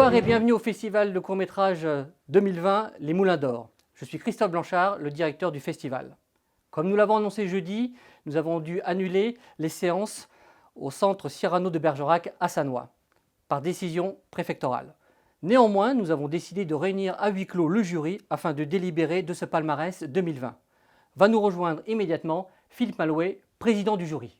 Bonsoir et bienvenue au festival de court-métrage 2020 Les Moulins d'Or. Je suis Christophe Blanchard, le directeur du festival. Comme nous l'avons annoncé jeudi, nous avons dû annuler les séances au centre Cyrano de Bergerac à Sannois, par décision préfectorale. Néanmoins, nous avons décidé de réunir à huis clos le jury afin de délibérer de ce palmarès 2020. Va nous rejoindre immédiatement Philippe Malouet, président du jury.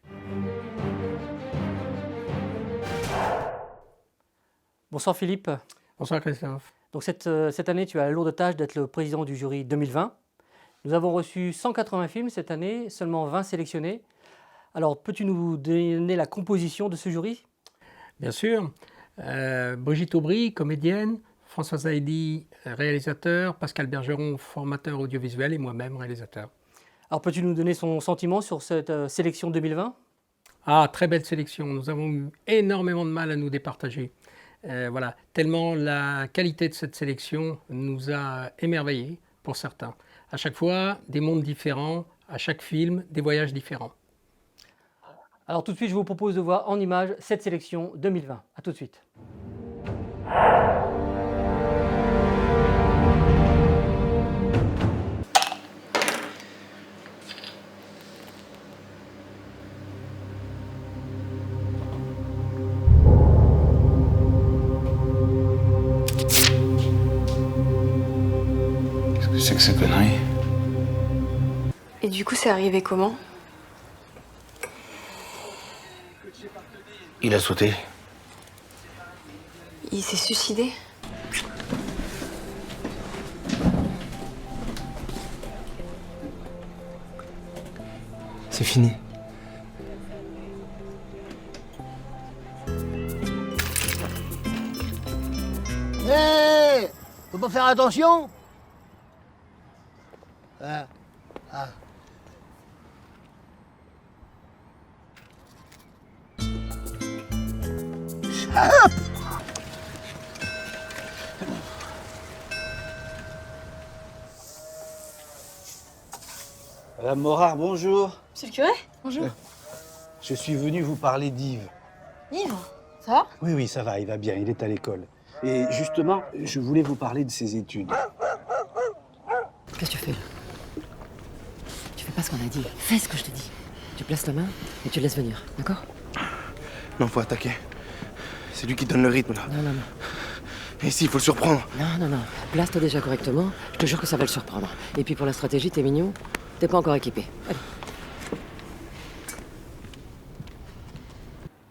Bonsoir Philippe. Bonsoir Christophe. Donc cette année, tu as la lourde tâche d'être le président du jury 2020. Nous avons reçu 180 films cette année, seulement 20 sélectionnés. Alors, peux-tu nous donner la composition de ce jury ? Bien sûr. Brigitte Aubry, comédienne, François Zaidi, réalisateur, Pascal Bergeron, formateur audiovisuel et moi-même, réalisateur. Alors, peux-tu nous donner son sentiment sur cette sélection 2020 ? Ah, très belle sélection. Nous avons eu énormément de mal à nous départager. Voilà, tellement la qualité de cette sélection nous a émerveillés pour certains. À chaque fois, des mondes différents, à chaque film, des voyages différents. Alors tout de suite, je vous propose de voir en images cette sélection 2020. A tout de suite. C'est que cette connerie. Et du coup, c'est arrivé comment? Il a sauté. Il s'est suicidé? C'est fini. Hé, faut pas faire attention. Madame Morard, bonjour. Monsieur le curé? Bonjour. Je suis venu vous parler d'Yves. Yves, ça va? Oui, ça va, il va bien, il est à l'école. Et justement, je voulais vous parler de ses études. Qu'est-ce que tu fais là? Tu fais pas ce qu'on a dit. Fais ce que je te dis. Tu places ta main et tu le laisses venir, d'accord? Non, faut attaquer. C'est lui qui donne le rythme, là. Non. Et ici, il faut le surprendre. Non. Place-toi déjà correctement. Je te jure que ça va le surprendre. Et puis pour la stratégie, t'es mignon. T'es pas encore équipé. Allez.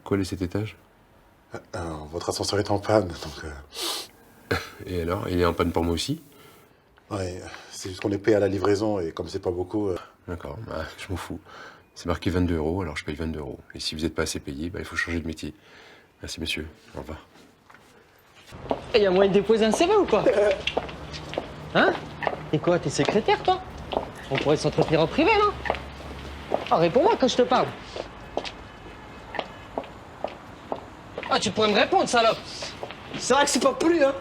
Quoi, les 7 étages? Votre ascenseur est en panne, donc... Et alors? Il est en panne pour moi aussi? Ouais, c'est juste qu'on est payé à la livraison, et comme c'est pas beaucoup... D'accord, bah, je m'en fous. C'est marqué 22 €, alors je paye 22 €. Et si vous n'êtes pas assez payé, bah, il faut changer de métier. Merci, messieurs. Au revoir. Il y a moyen de déposer un CV ou quoi? Hein? Et quoi, t'es secrétaire, toi? On pourrait s'entretenir en privé, non? Ah, réponds-moi quand je te parle. Ah, tu pourrais me répondre, salope. C'est vrai que c'est pas plus, hein.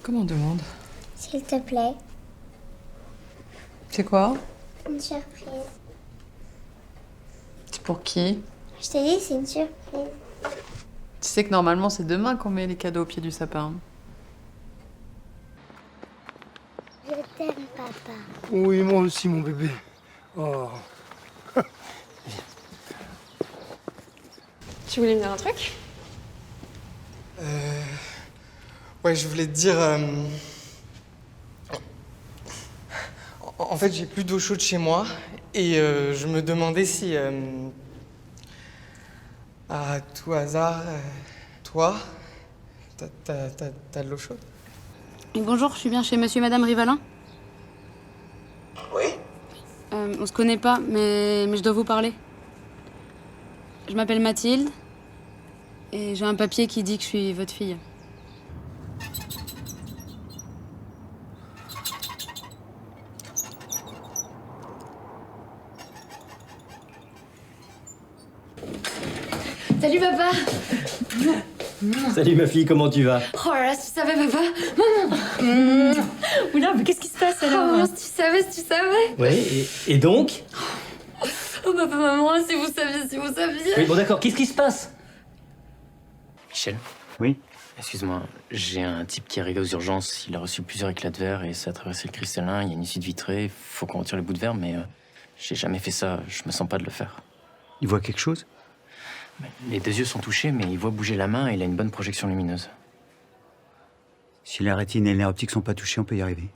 Comment on demande? S'il te plaît. C'est quoi? Une surprise. C'est pour qui? Je t'ai dit, c'est une surprise. Tu sais que normalement, c'est demain qu'on met les cadeaux au pied du sapin. Je t'aime, papa. Oui, moi aussi, mon bébé. Oh. Tu voulais me dire un truc? Ouais, je voulais te dire... En fait, j'ai plus d'eau chaude chez moi. Et je me demandais si... à tout hasard, toi, t'as de l'eau chaude? Bonjour, je suis bien chez monsieur et madame Rivalin? Oui. On se connaît pas, mais je dois vous parler. Je m'appelle Mathilde et j'ai un papier qui dit que je suis votre fille. Salut papa. Salut ma fille, comment tu vas? Oh là là, si tu savais papa. Maman. Oula, mais qu'est-ce qui se passe alors? Oh, si tu savais. Ouais, et donc? Oh papa, maman, si vous saviez. Oui, bon d'accord, qu'est-ce qui se passe? Michel? Oui? Excuse-moi, j'ai un type qui est arrivé aux urgences, il a reçu plusieurs éclats de verre et ça a traversé le cristallin, il y a une issue de vitrée, faut qu'on retire le bout de verre, mais j'ai jamais fait ça, je me sens pas de le faire. Il voit quelque chose? Les deux yeux sont touchés, mais il voit bouger la main et il a une bonne projection lumineuse. Si la rétine et le nerf optique sont pas touchés, on peut y arriver.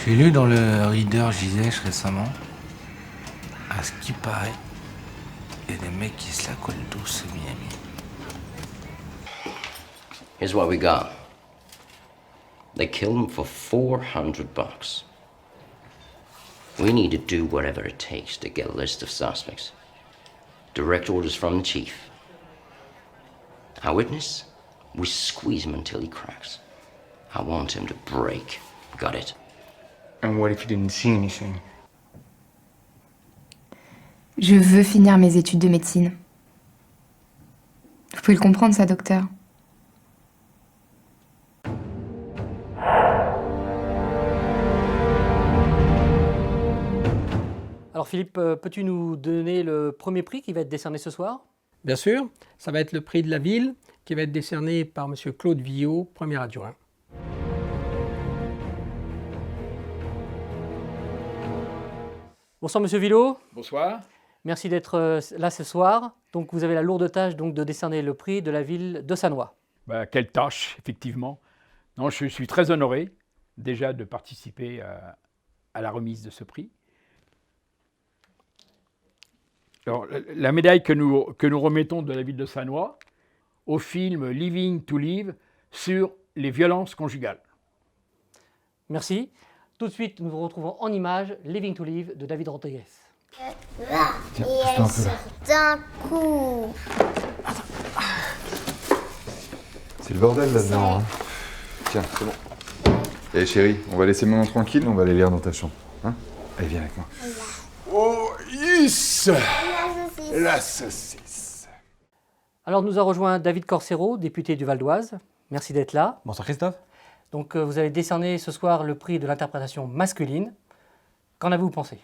J'ai lu dans le Reader's Digest récemment, à ce qui paraît, il y a des mecs qui se la collent douce à Miami. Here's what we got. They killed him for $400. We need to do whatever it takes to get a list of suspects. Direct orders from the chief. Our witness, we squeeze him until he cracks. I want him to break. Got it? And what if you didn't see anything? Je veux finir mes études de médecine. Vous pouvez le comprendre, ça, docteur. Alors Philippe, peux-tu nous donner le premier prix qui va être décerné ce soir? Bien sûr, ça va être le prix de la ville qui va être décerné par M. Claude Villot, premier adjoint. Bonsoir Monsieur Villot. Bonsoir. Merci d'être là ce soir. Donc vous avez la lourde tâche donc, de décerner le prix de la ville de Sannois. Quelle tâche, effectivement. Non, je suis très honoré déjà de participer à la remise de ce prix. Alors, la médaille que nous remettons de la ville de Sannois au film Living to Live sur les violences conjugales. Merci. Tout de suite, nous vous retrouvons en image Living to Live de David Rodriguez. Et elle sort d'un coup. C'est le bordel là-dedans. Hein. Tiens, c'est bon. Eh chérie, on va laisser maman tranquille, on va aller lire dans ta chambre. Hein? Allez, viens avec moi. Oh, yes! La saucisse. Alors nous a rejoint David Corsero, député du Val d'Oise. Merci d'être là. Bonsoir Christophe. Donc vous allez décerner ce soir le prix de l'interprétation masculine. Qu'en avez-vous pensé?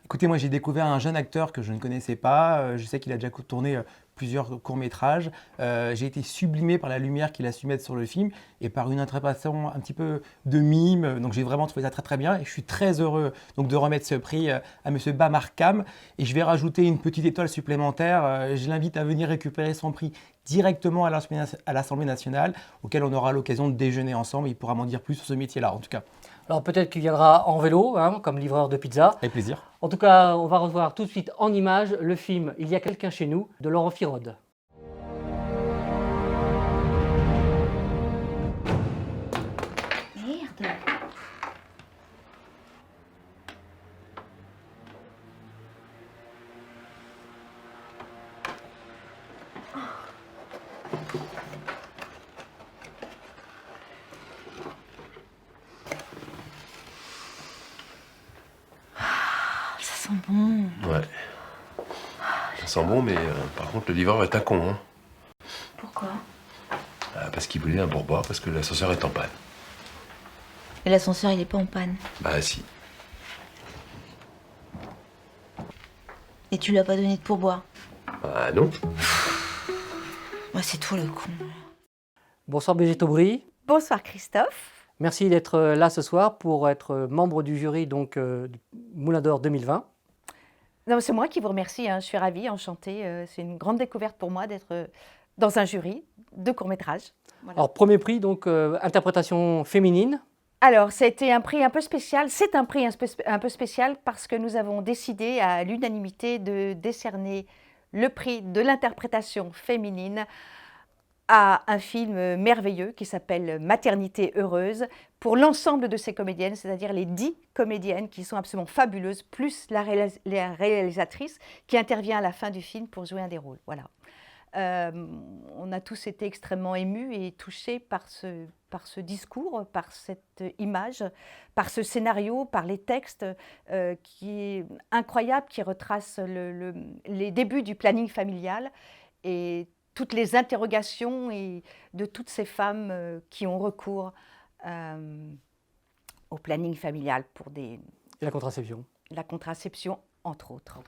Écoutez, moi j'ai découvert un jeune acteur que je ne connaissais pas. Je sais qu'il a déjà tourné plusieurs courts-métrages. J'ai été sublimé par la lumière qu'il a su mettre sur le film et par une interprétation un petit peu de mime. Donc j'ai vraiment trouvé ça très très bien et je suis très heureux donc, de remettre ce prix à M. Bamar Kam. Et je vais rajouter une petite étoile supplémentaire. Je l'invite à venir récupérer son prix directement à l'Assemblée nationale, auquel on aura l'occasion de déjeuner ensemble. Il pourra m'en dire plus sur ce métier-là en tout cas. Alors peut-être qu'il viendra en vélo, hein, comme livreur de pizza. Avec plaisir. En tout cas, on va revoir tout de suite en image le film Il y a quelqu'un chez nous de Laurent Firode. Merde. Ça sent bon. Ouais. Ça sent bon, mais par contre, le livreur est un con. Hein. Pourquoi? Parce qu'il voulait un pourboire, parce que l'ascenseur est en panne. Et l'ascenseur, il est pas en panne. Bah si. Et tu lui as pas donné de pourboire? Ah non. Ouais, c'est toi le con. Bonsoir Brigitte Aubry. Bonsoir Christophe. Merci d'être là ce soir pour être membre du jury donc, du Moulin d'Or 2020. Non, c'est moi qui vous remercie, hein. Je suis ravie, enchantée. C'est une grande découverte pour moi d'être dans un jury de court-métrage. Voilà. Alors premier prix, donc interprétation féminine. Alors, c'était un prix un peu spécial. C'est un prix un peu spécial parce que nous avons décidé à l'unanimité de décerner le prix de l'interprétation féminine à un film merveilleux qui s'appelle Maternité heureuse pour l'ensemble de ces comédiennes, c'est-à-dire les 10 comédiennes qui sont absolument fabuleuses, plus la réalisatrice qui intervient à la fin du film pour jouer un des rôles. Voilà. On a tous été extrêmement émus et touchés par ce discours, par cette image, par ce scénario, par les textes qui est incroyable, qui retrace les débuts du planning familial et toutes les interrogations et de toutes ces femmes qui ont recours au planning familial pour des... Et la contraception. La contraception, entre autres.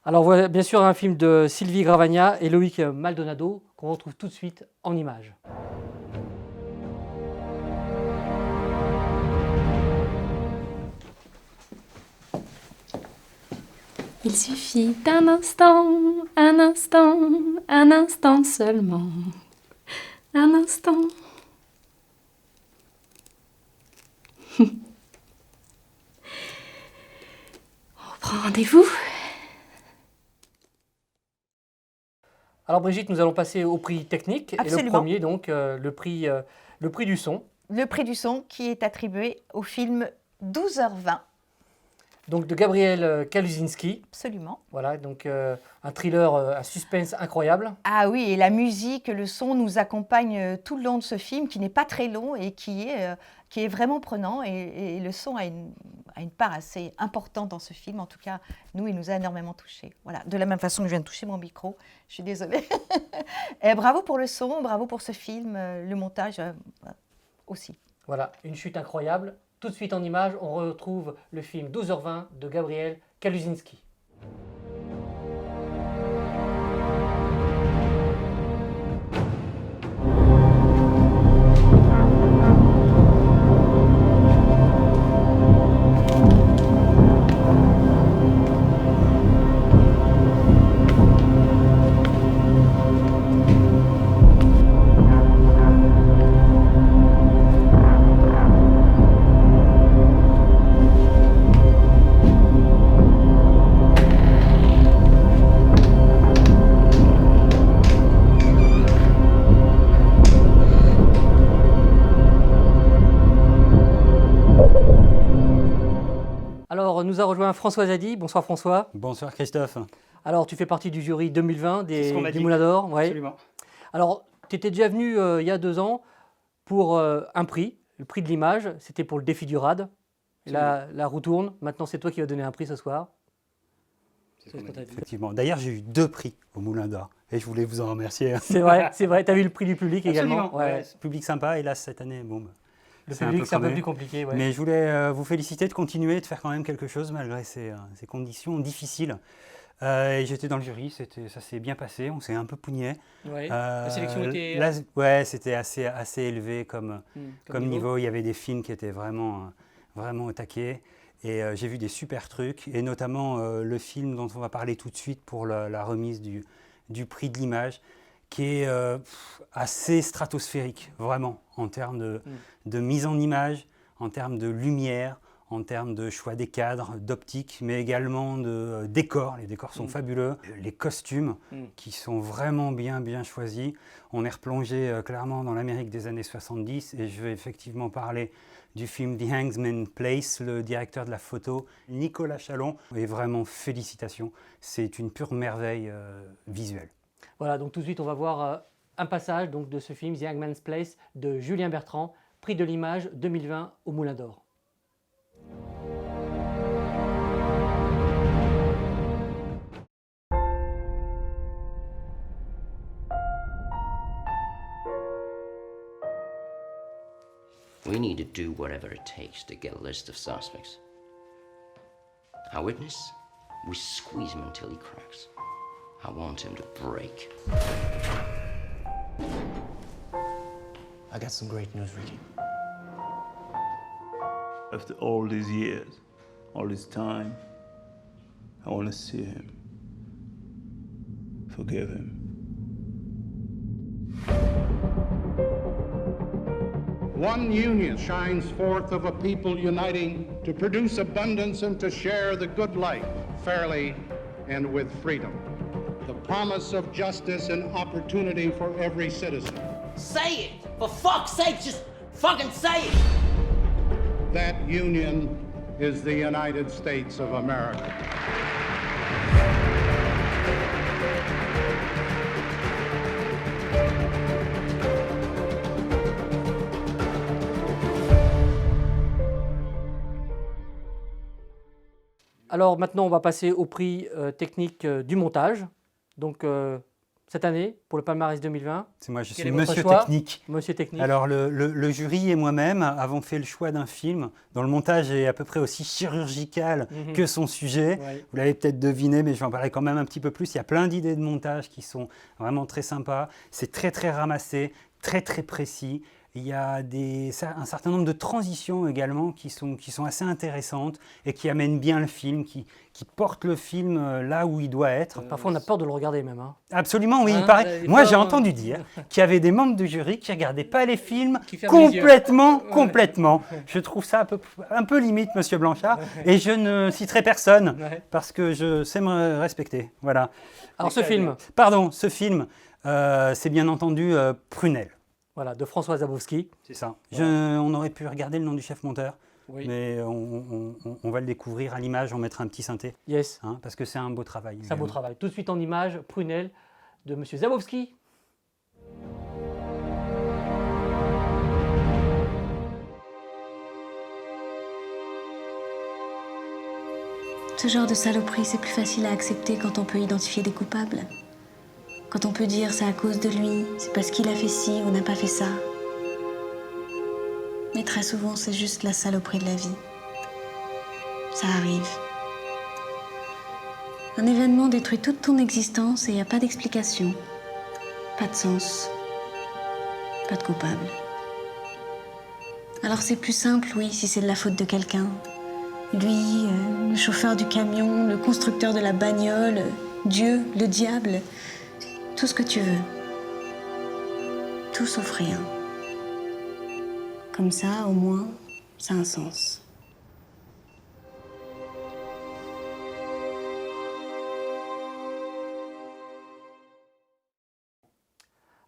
Alors voilà bien sûr un film de Sylvie Gravagna et Loïc Maldonado qu'on retrouve tout de suite en images. Il suffit d'un instant, un instant, un instant seulement. Un instant. On prend rendez-vous. Alors Brigitte, nous allons passer au prix technique. Absolument. Et le premier, donc, le prix du son. Le prix du son qui est attribué au film 12h20. Donc de Gabriel Kaluzinski. Absolument. Voilà, donc un thriller, un suspense incroyable. Ah oui, et la musique, le son nous accompagne tout le long de ce film qui n'est pas très long et qui est vraiment prenant. Et le son a une part assez importante dans ce film. En tout cas, nous, il nous a énormément touchés. Voilà, de la même façon que je viens de toucher mon micro. Je suis désolée. Et bravo pour le son, bravo pour ce film, le montage aussi. Voilà, une chute incroyable. Tout de suite en images, on retrouve le film 12h20 de Gabriel Kaluzinski. Alors, nous a rejoint François Zadi. Bonsoir François. Bonsoir Christophe. Alors, tu fais partie du jury 2020 C'est ce qu'on m'a des dit. Moulins d'Or. Ouais. Absolument. Alors, tu étais déjà venu il y a 2 ans pour un prix, le prix de l'image. C'était pour le défi du RAD. Et la roue tourne. Maintenant, c'est toi qui vas donner un prix ce soir. Effectivement. D'ailleurs, j'ai eu 2 prix au Moulin d'Or et je voulais vous en remercier. C'est vrai, c'est vrai. Tu as eu le prix du public Absolument. également. Ouais. Public sympa. Et là, cette année, bon. Le public, c'est un peu crevé. plus compliqué. Ouais. Mais je voulais vous féliciter de continuer, de faire quand même quelque chose malgré ces conditions difficiles. Et j'étais dans le jury, ça s'est bien passé, on s'est un peu pougné. Ouais. La sélection était... Ouais, c'était assez élevé comme niveau. Il y avait des films qui étaient vraiment au taquet. Et j'ai vu des super trucs, et notamment le film dont on va parler tout de suite pour la remise du prix de l'image, qui est assez stratosphérique, vraiment, en termes de mise en image, en termes de lumière, en termes de choix des cadres, d'optique, mais également de décors. Les décors sont fabuleux. Les costumes qui sont vraiment bien choisis. On est replongé clairement dans l'Amérique des années 70, et je vais effectivement parler du film The Hangman's Place, le directeur de la photo, Nicolas Chalon. Et vraiment, félicitations. C'est une pure merveille visuelle. Voilà, donc tout de suite, on va voir un passage donc, de ce film, The Hangman's Place, de Julien Bertrand, prix de l'image 2020 au Moulin d'Or. We need to do whatever it takes to get a list of suspects. Our witness, we squeeze him until he cracks. I want him to break. I got some great news, Ricky. After all these years, all this time, I want to see him. Forgive him. One union shines forth of a people uniting to produce abundance and to share the good life fairly and with freedom. The promise of justice and opportunity for every citizen. Say it! For fuck's sake, just fucking say it! That union is the United States of America. Alors maintenant, on va passer au prix technique du montage. Donc cette année, pour le palmarès 2020. C'est moi, je quel suis est votre Monsieur choix Technique. Monsieur Technique. Alors le jury et moi-même avons fait le choix d'un film dont le montage est à peu près aussi chirurgical que son sujet. Ouais. Vous l'avez peut-être deviné, mais je vais en parler quand même un petit peu plus. Il y a plein d'idées de montage qui sont vraiment très sympas. C'est très très ramassé, très très précis. Il y a un certain nombre de transitions également qui sont assez intéressantes et qui amènent bien le film, qui portent le film là où il doit être. Parfois, on a peur de le regarder même. Hein. Absolument, oui. Hein, il paraît. Moi, j'ai entendu dire qu'il y avait des membres du jury qui ne regardaient pas les films complètement. Je trouve ça un peu limite, Monsieur Blanchard, et je ne citerai personne parce que je sais me respecter. Voilà. Alors, ce film. Pardon, ce film, c'est bien entendu Prunelle. Voilà, de François Zabowski. C'est ça. On aurait pu regarder le nom du chef monteur, oui. mais on va le découvrir à l'image, on mettra un petit synthé. Yes. Hein, parce que c'est un beau travail. C'est un beau travail. Tout de suite en image, Prunelle de M. Zabowski. Ce genre de saloperie, c'est plus facile à accepter quand on peut identifier des coupables. Quand on peut dire c'est à cause de lui, c'est parce qu'il a fait ci ou n'a pas fait ça. Mais très souvent, c'est juste la saloperie de la vie. Ça arrive. Un événement détruit toute ton existence et il n'y a pas d'explication. Pas de sens. Pas de coupable. Alors c'est plus simple, oui, si c'est de la faute de quelqu'un. Lui, le chauffeur du camion, le constructeur de la bagnole, Dieu, le diable... Tout ce que tu veux. Tout sauf rien. Comme ça, au moins, ça a un sens.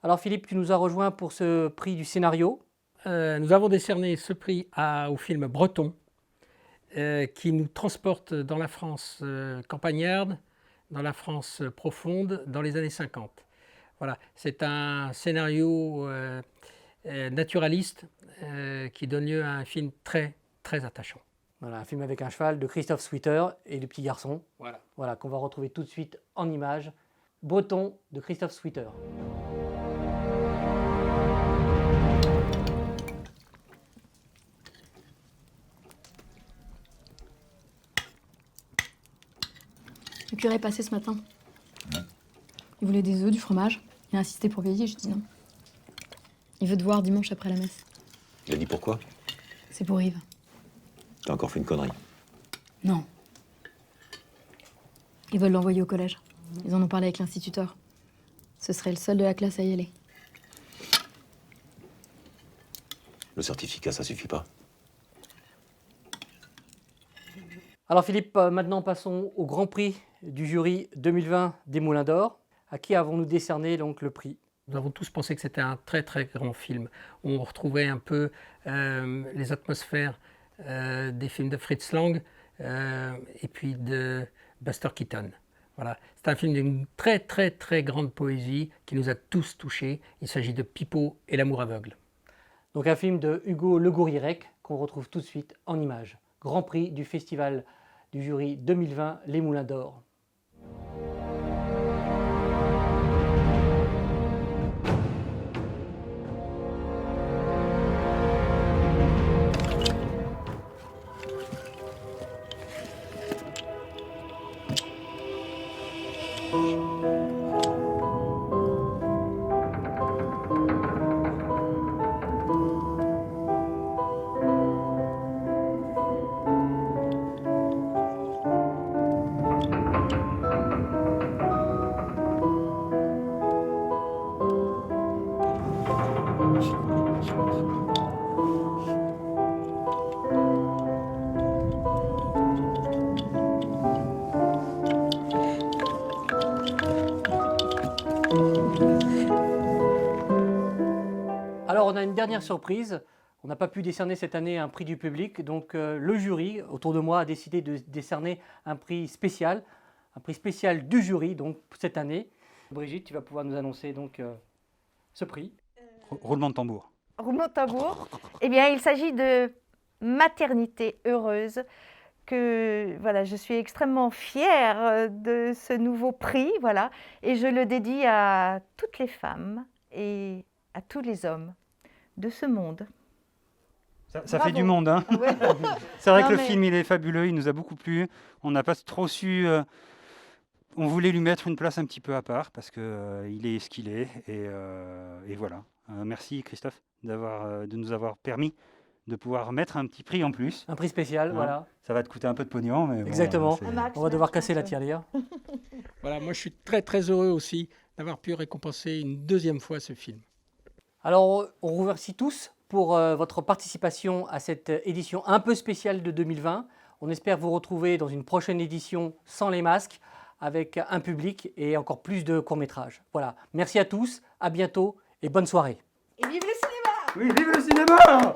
Alors Philippe, tu nous as rejoint pour ce prix du scénario. Nous avons décerné ce prix au film Breton, qui nous transporte dans la France campagnarde, dans la France profonde, dans les années 50. Voilà, c'est un scénario naturaliste qui donne lieu à un film très, très attachant. Voilà, un film avec un cheval de Christophe Sweeter et le petit garçon. Voilà, qu'on va retrouver tout de suite en image. Breton de Christophe Sweeter. Le curé est passé ce matin. Il voulait des œufs, du fromage. Il a insisté pour veiller, je dis non. Il veut te voir dimanche après la messe. Il a dit pourquoi? C'est pour Yves. T'as encore fait une connerie. Non. Ils veulent l'envoyer au collège. Ils en ont parlé avec l'instituteur. Ce serait le seul de la classe à y aller. Le certificat, ça suffit pas. Alors Philippe, maintenant passons au Grand Prix du jury 2020 des Moulins d'Or. À qui avons-nous décerné donc le prix? Nous avons tous pensé que c'était un très très grand film. On retrouvait un peu les atmosphères des films de Fritz Lang et puis de Buster Keaton. Voilà. C'est un film d'une très très très grande poésie qui nous a tous touchés. Il s'agit de Pipo et l'amour aveugle. Donc un film de Hugo Le Gourirec qu'on retrouve tout de suite en images. Grand Prix du Festival du jury 2020 Les Moulins d'Or. Alors on a une dernière surprise. On n'a pas pu décerner cette année un prix du public, donc le jury autour de moi a décidé de décerner un prix spécial du jury donc cette année. Brigitte, tu vas pouvoir nous annoncer donc ce prix. Roulement de tambour. Roulement de tambour. Eh bien, il s'agit de Maternité heureuse. Que voilà, je suis extrêmement fière de ce nouveau prix, voilà, et je le dédie à toutes les femmes et à tous les hommes de ce monde. Ça fait du monde, hein. Ouais. C'est vrai Non, que le mais- film, il est fabuleux, il nous a beaucoup plu. On n'a pas trop su... on voulait lui mettre une place un petit peu à part, parce qu'il est ce qu'il est, et voilà. Merci Christophe de nous avoir permis de pouvoir mettre un petit prix en plus. Un prix spécial, voilà. Ça va te coûter un peu de pognon, mais bon, Exactement. c'est- On va devoir casser la tirelire. Voilà, moi je suis très très heureux aussi d'avoir pu récompenser une deuxième fois ce film. Alors, on vous remercie tous pour votre participation à cette édition un peu spéciale de 2020. On espère vous retrouver dans une prochaine édition sans les masques, avec un public et encore plus de courts-métrages. Voilà. Merci à tous, à bientôt et bonne soirée. Et vive le cinéma! Oui, vive le cinéma!